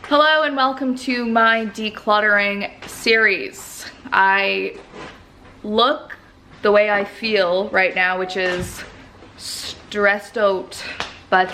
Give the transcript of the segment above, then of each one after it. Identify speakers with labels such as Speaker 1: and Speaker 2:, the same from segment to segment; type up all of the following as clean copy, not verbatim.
Speaker 1: Hello and welcome to my decluttering series. I look the way I feel right now, which is stressed out, but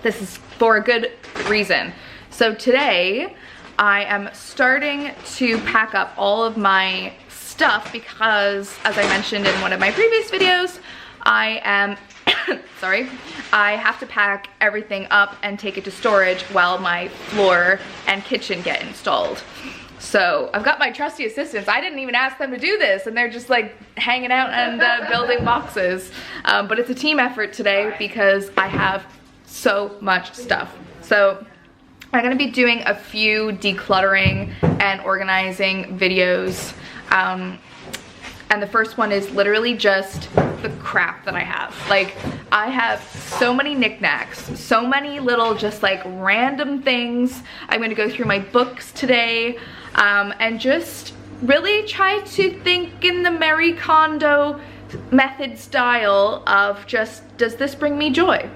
Speaker 1: this is for a good reason. So today I am starting to pack up all of my stuff because, as I mentioned in one of my previous videos, I am sorry, I have to pack everything up and take it to storage while my floor and kitchen get installed. So I've got my trusty assistants. I didn't even ask them to do this, and they're just like hanging out and building boxes. But it's a team effort today because I have so much stuff. So I'm gonna be doing a few decluttering and organizing videos. And the first one is literally just the crap that I have. Like, I have so many knickknacks, so many little just like random things. I'm gonna go through my books today and just really try to think in the Marie Kondo method style of just, does this bring me joy?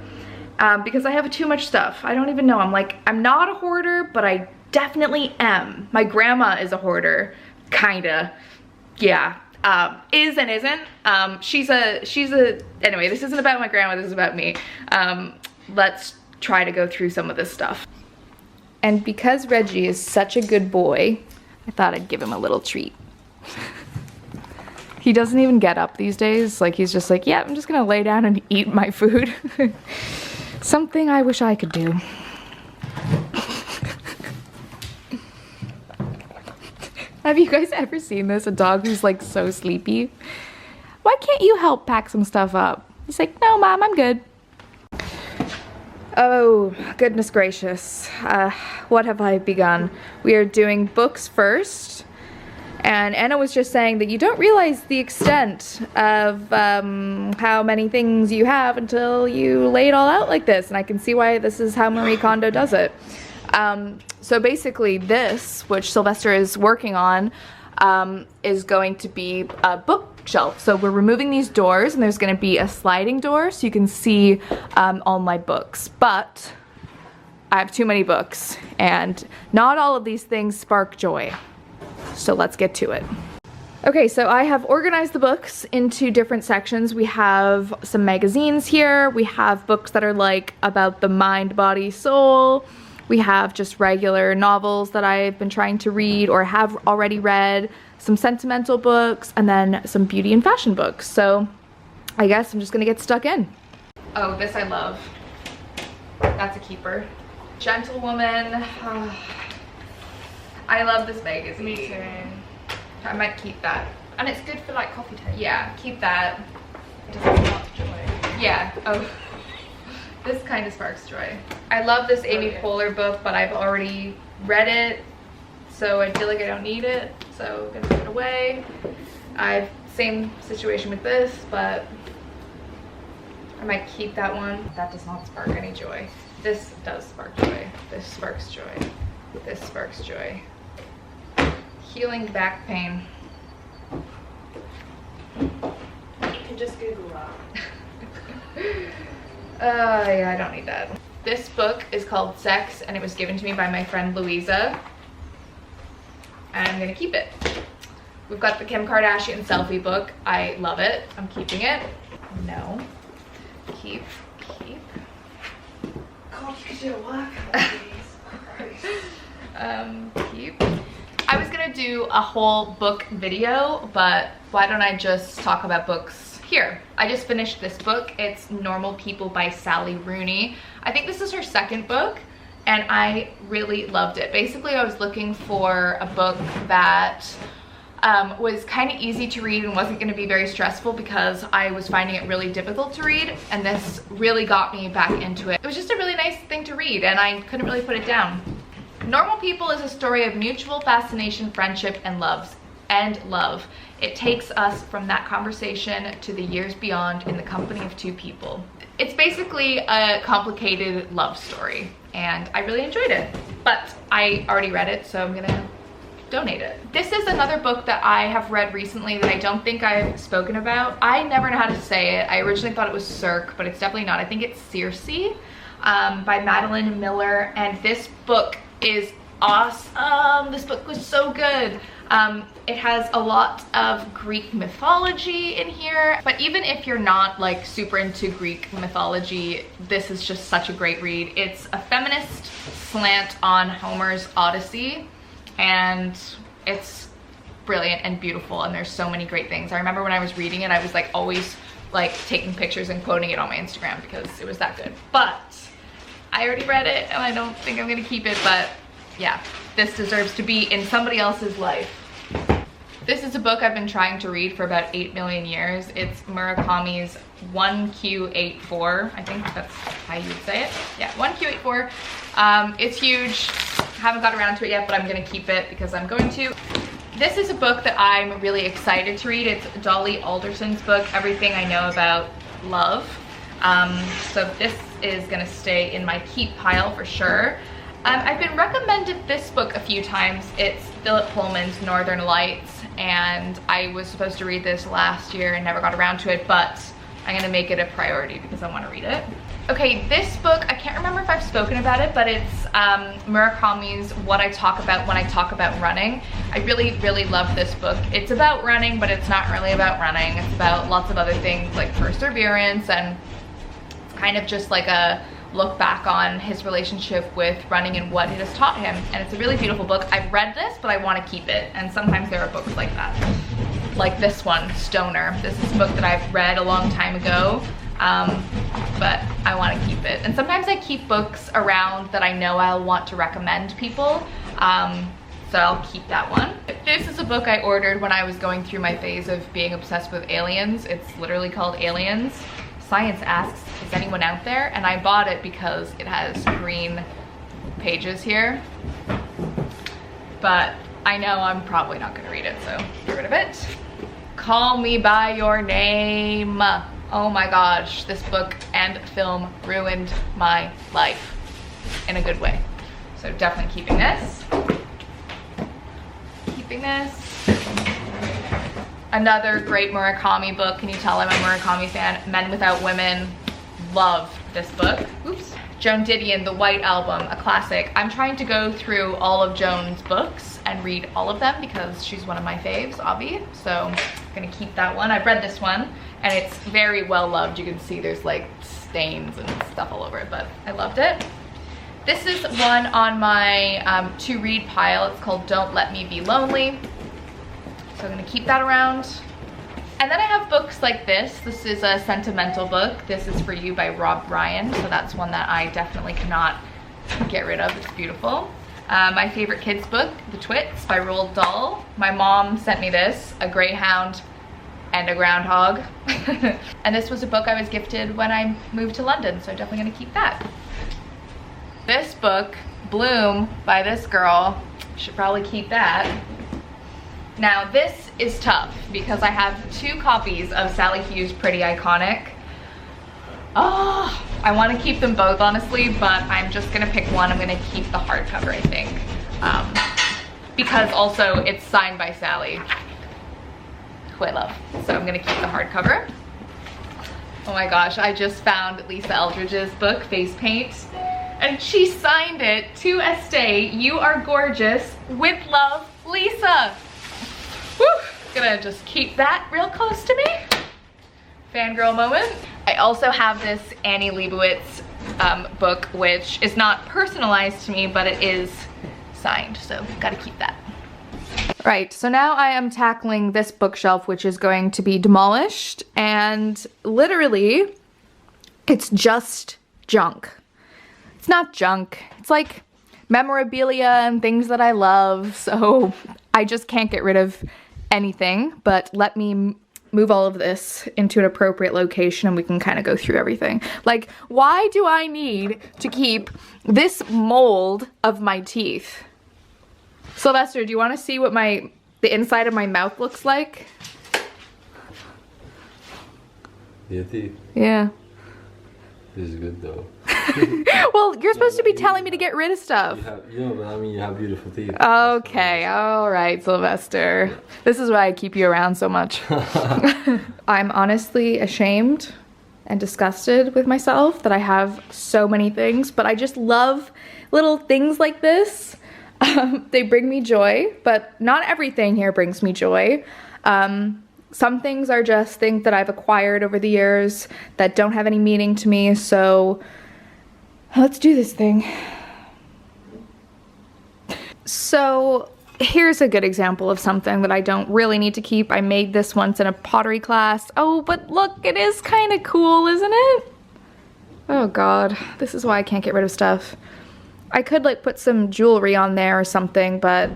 Speaker 1: Because I have too much stuff. I don't even know. I'm not a hoarder, but I definitely am. My grandma is a hoarder, kinda, yeah. Is and isn't. Anyway, this isn't about my grandma, this is about me. Let's try to go through some of this stuff. And because Reggie is such a good boy, I thought I'd give him a little treat. He doesn't even get up these days. Like, he's just like, yeah, I'm just gonna lay down and eat my food. Something I wish I could do. Have you guys ever seen this? A dog who's like so sleepy. Why can't you help pack some stuff up? He's like, no, Mom, I'm good. Oh, goodness gracious. What have I begun? We are doing books first. And Anna was just saying that you don't realize the extent of how many things you have until you lay it all out like this. And I can see why this is how Marie Kondo does it. So basically this, which Sylvester is working on, is going to be a bookshelf. So we're removing these doors and there's going to be a sliding door so you can see all my books. But I have too many books and not all of these things spark joy. So let's get to it. Okay, so I have organized the books into different sections. We have some magazines here. We have books that are like about the mind, body, soul. We have just regular novels that I've been trying to read or have already read, some sentimental books, and then some beauty and fashion books. So I guess I'm just gonna get stuck in. Oh, this I love. That's a keeper. Gentlewoman. Oh, I love this magazine. Me too. I might keep that. And it's good for like coffee time. Yeah, keep that.
Speaker 2: It doesn't spark joy.
Speaker 1: Yeah, oh. This kind of sparks joy. I love this Amy Poehler book, but I've already read it, so I feel like I don't need it, so I'm gonna put it away. Same situation with this, but I might keep that one. That does not spark any joy. This does spark joy. This sparks joy. This sparks joy. Healing back pain.
Speaker 2: You can just Google that.
Speaker 1: Yeah, I don't need that. This book is called Sex, and it was given to me by my friend Louisa. And I'm gonna keep it. We've got the Kim Kardashian Selfie book. I love it. I'm keeping it. No. Keep.
Speaker 2: God, you could do a workout with these.
Speaker 1: Keep. I was gonna do a whole book video, but why don't I just talk about books here? I just finished this book. It's Normal People by Sally Rooney. I think this is her second book, and I really loved it. Basically, I was looking for a book that was kind of easy to read and wasn't going to be very stressful because I was finding it really difficult to read, and this really got me back into it. It was just a really nice thing to read, and I couldn't really put it down. Normal People is a story of mutual fascination, friendship, and love. It takes us from that conversation to the years beyond in the company of two people. It's basically a complicated love story, and I really enjoyed it. But I already read it, so I'm gonna donate it. This is another book that I have read recently that I don't think I've spoken about. I never know how to say it. I originally thought it was Circe, but it's definitely not. I think it's Searcy. by Madeline Miller, and this book is awesome. This book was so good. It has a lot of Greek mythology in here, but even if you're not like super into Greek mythology, this is just such a great read. It's a feminist slant on Homer's Odyssey, and it's brilliant and beautiful, and there's so many great things. I remember when I was reading it, I was like always like taking pictures and quoting it on my Instagram because it was that good. But I already read it and I don't think I'm gonna keep it, but yeah, this deserves to be in somebody else's life. This is a book I've been trying to read for about 8 million years. It's Murakami's 1Q84. I think that's how you would say it. Yeah, 1Q84. It's huge. Haven't got around to it yet, but I'm gonna keep it because I'm going to. This is a book that I'm really excited to read. It's Dolly Alderton's book, Everything I Know About Love. So this is gonna stay in my keep pile for sure. I've been recommended this book a few times. It's Phillip Pullman's Northern Lights, and I was supposed to read this last year and never got around to it, but I'm gonna make it a priority because I wanna read it. Okay, this book, I can't remember if I've spoken about it, but it's Murakami's What I Talk About When I Talk About Running. I really, really love this book. It's about running, but it's not really about running. It's about lots of other things like perseverance, and it's kind of just like a look back on his relationship with running and what it has taught him. And it's a really beautiful book. I've read this, but I want to keep it. And sometimes there are books like that. Like this one, Stoner. This is a book that I've read a long time ago, but I want to keep it. And sometimes I keep books around that I know I'll want to recommend people. So I'll keep that one. This is a book I ordered when I was going through my phase of being obsessed with aliens. It's literally called Aliens. Science Asks, is anyone out there? And I bought it because it has green pages here. But I know I'm probably not gonna read it, so get rid of it. Call Me By Your Name. Oh my gosh, this book and film ruined my life in a good way. So definitely keeping this. Keeping this. Another great Murakami book. Can you tell I'm a Murakami fan? Men Without Women. Love this book. Oops. Joan Didion, The White Album, a classic. I'm trying to go through all of Joan's books and read all of them because she's one of my faves, Avi. So I'm gonna keep that one. I've read this one and it's very well loved. You can see there's like stains and stuff all over it, but I loved it. This is one on my to read pile. It's called Don't Let Me Be Lonely. So I'm gonna keep that around. And then I have books like this. This is a sentimental book. This is For You by Rob Ryan. So that's one that I definitely cannot get rid of. It's beautiful. My favorite kids book, The Twits by Roald Dahl. My mom sent me this, a greyhound and a groundhog. And this was a book I was gifted when I moved to London. So I'm definitely gonna keep that. This book, Bloom by this girl, should probably keep that. Now this is tough because I have 2 copies of Sally Hughes' Pretty Iconic. Oh, I want to keep them both honestly, but I'm just gonna pick one. I'm gonna keep the hardcover, I think, because also it's signed by Sally, who I love. So I'm gonna keep the hardcover. Oh my gosh, I just found Lisa Eldridge's book, Face Paint, and she signed it to Estée. You are gorgeous. With love, Lisa. Woo! Gonna just keep that real close to me. Fangirl moment. I also have this Annie Leibovitz book, which is not personalized to me, but it is signed, so gotta keep that. Right, so now I am tackling this bookshelf, which is going to be demolished, and literally, it's just junk. It's not junk, it's like memorabilia and things that I love, so I just can't get rid of anything, but let me move all of this into an appropriate location and we can kind of go through everything. Like, why do I need to keep this mold of my teeth? Sylvester, do you want to see what the inside of my mouth looks like?
Speaker 3: Your teeth?
Speaker 1: Yeah.
Speaker 3: This is good though.
Speaker 1: Well, you're supposed to be telling me to get rid of stuff.
Speaker 3: But I mean, you have beautiful teeth.
Speaker 1: Okay, all right, Sylvester. This is why I keep you around so much. I'm honestly ashamed and disgusted with myself that I have so many things, but I just love little things like this. They bring me joy, but not everything here brings me joy. Some things are just things that I've acquired over the years that don't have any meaning to me, so let's do this thing. So here's a good example of something that I don't really need to keep. I made this once in a pottery class. Oh, but look, it is kind of cool, isn't it? Oh God, this is why I can't get rid of stuff. I could like put some jewelry on there or something, but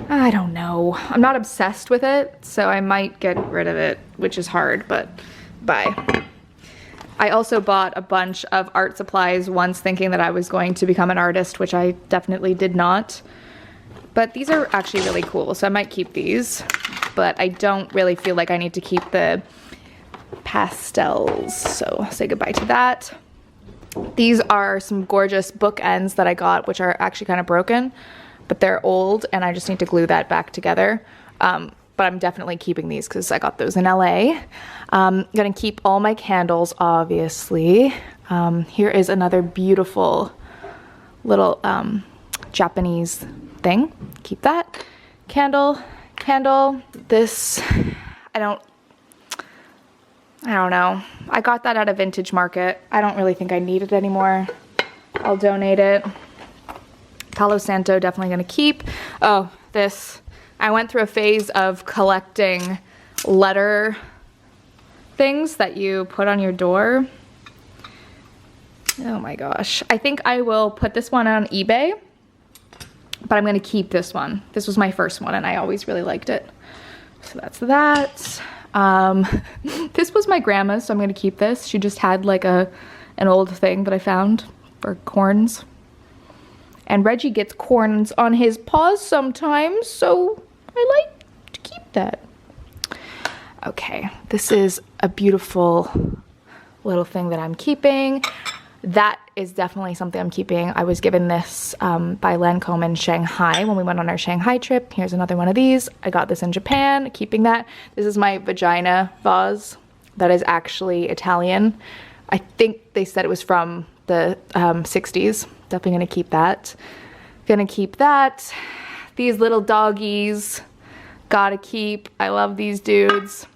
Speaker 1: I don't know. I'm not obsessed with it, so I might get rid of it, which is hard, but bye. I also bought a bunch of art supplies once thinking that I was going to become an artist, which I definitely did not. But these are actually really cool, so I might keep these. But I don't really feel like I need to keep the pastels, so I'll say goodbye to that. These are some gorgeous bookends that I got, which are actually kind of broken, but they're old and I just need to glue that back together. But I'm definitely keeping these because I got those in LA. I'm gonna keep all my candles, obviously. Here is another beautiful little Japanese thing. Keep that. Candle. This, I don't know. I got that at a vintage market. I don't really think I need it anymore. I'll donate it. Palo Santo, definitely gonna keep. Oh, this. I went through a phase of collecting letter things that you put on your door. Oh my gosh. I think I will put this one on eBay, but I'm gonna keep this one. This was my first one and I always really liked it. So that's that. This was my grandma's, so I'm gonna keep this. She just had like an old thing that I found for corns. And Reggie gets corns on his paws sometimes, so I like to keep that. Okay, this is a beautiful little thing that I'm keeping. That is definitely something I'm keeping. I was given this by Lancome in Shanghai when we went on our Shanghai trip. Here's another one of these. I got this in Japan, keeping that. This is my vagina vase that is actually Italian. I think they said it was from the 60s. Definitely gonna keep that. Gonna keep that. These little doggies, gotta keep. I love these dudes.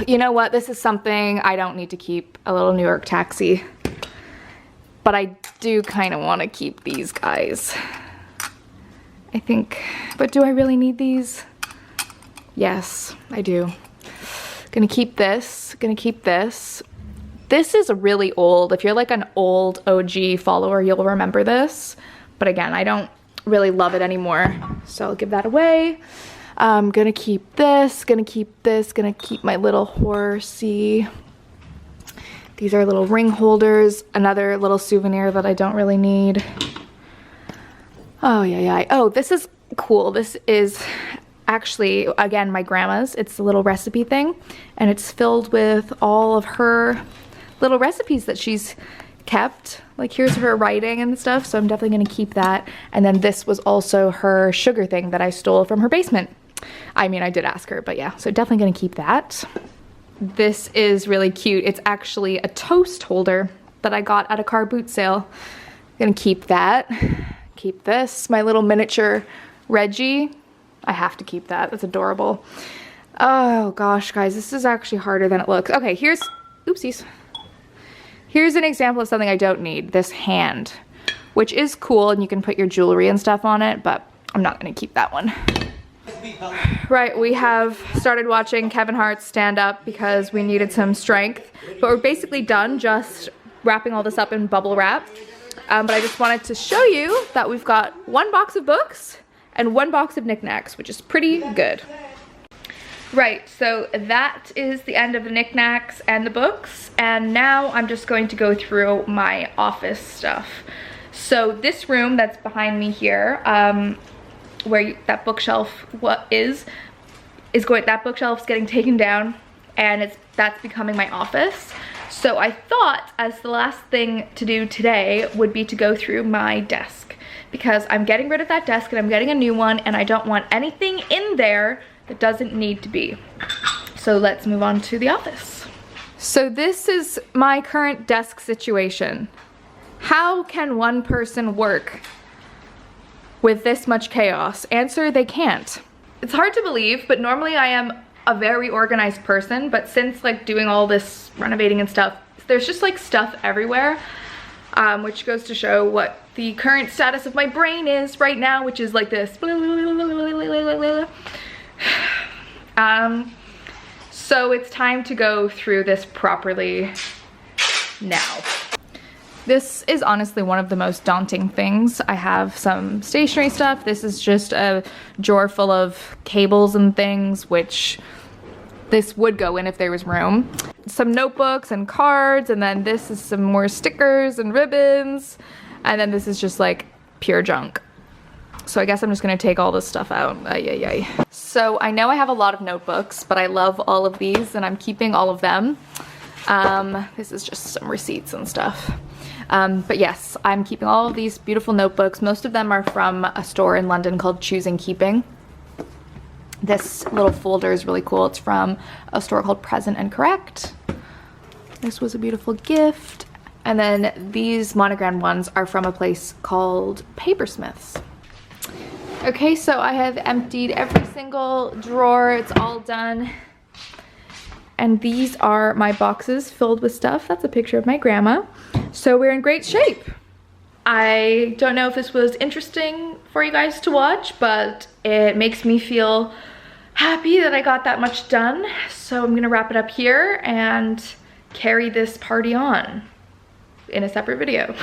Speaker 1: You know what? This is something I don't need to keep. A little New York taxi. But I do kind of want to keep these guys. I think. But do I really need these? Yes, I do. Gonna keep this. Gonna keep this. This is really old. If you're like an old OG follower, you'll remember this. But again, I don't really love it anymore. So I'll give that away. I'm gonna keep this, gonna keep this, gonna keep my little horsey. These are little ring holders, another little souvenir that I don't really need. Oh, yeah. Oh, this is cool. This is actually, again, my grandma's. It's a little recipe thing, and it's filled with all of her little recipes that she's kept. Like, here's her writing and stuff, so I'm definitely gonna keep that. And then this was also her sugar thing that I stole from her basement. I mean, I did ask her, but yeah, so definitely gonna keep that. This is really cute. It's actually a toast holder that I got at a car boot sale. Gonna keep that. Keep this, my little miniature Reggie. I have to keep that, that's adorable. Oh gosh, guys, this is actually harder than it looks. Okay, here's, oopsies. Here's an example of something I don't need, this hand, which is cool and you can put your jewelry and stuff on it, but I'm not gonna keep that one. Right, we have started watching Kevin Hart's stand-up because we needed some strength, but we're basically done just wrapping all this up in bubble wrap. But I just wanted to show you that we've got one box of books and one box of knickknacks, which is pretty good. Right, so that is the end of the knickknacks and the books, and now I'm just going to go through my office stuff. So this room that's behind me here, where that bookshelf that bookshelf's getting taken down, and that's becoming my office. So I thought as the last thing to do today would be to go through my desk, because I'm getting rid of that desk and I'm getting a new one, and I don't want anything in there that doesn't need to be. So let's move on to the office. So this is my current desk situation. How can one person work with this much chaos? Answer, they can't. It's hard to believe, but normally I am a very organized person, but since like doing all this renovating and stuff, there's just like stuff everywhere, which goes to show what the current status of my brain is right now, which is like this. So it's time to go through this properly now. This is honestly one of the most daunting things. I have some stationery stuff. This is just a drawer full of cables and things, which this would go in if there was room. Some notebooks and cards, and then this is some more stickers and ribbons, and then this is just like pure junk. So I guess I'm just gonna take all this stuff out. So I know I have a lot of notebooks, but I love all of these and I'm keeping all of them. This is just some receipts and stuff. But yes, I'm keeping all of these beautiful notebooks. Most of them are from a store in London called Choosing Keeping. This little folder is really cool. It's from a store called Present and Correct. This was a beautiful gift. And then these monogram ones are from a place called Papersmiths. Okay, so I have emptied every single drawer. It's all done. And these are my boxes filled with stuff. That's a picture of my grandma. So we're in great shape. I don't know if this was interesting for you guys to watch, but it makes me feel happy that I got that much done. So I'm gonna wrap it up here and carry this party on in a separate video.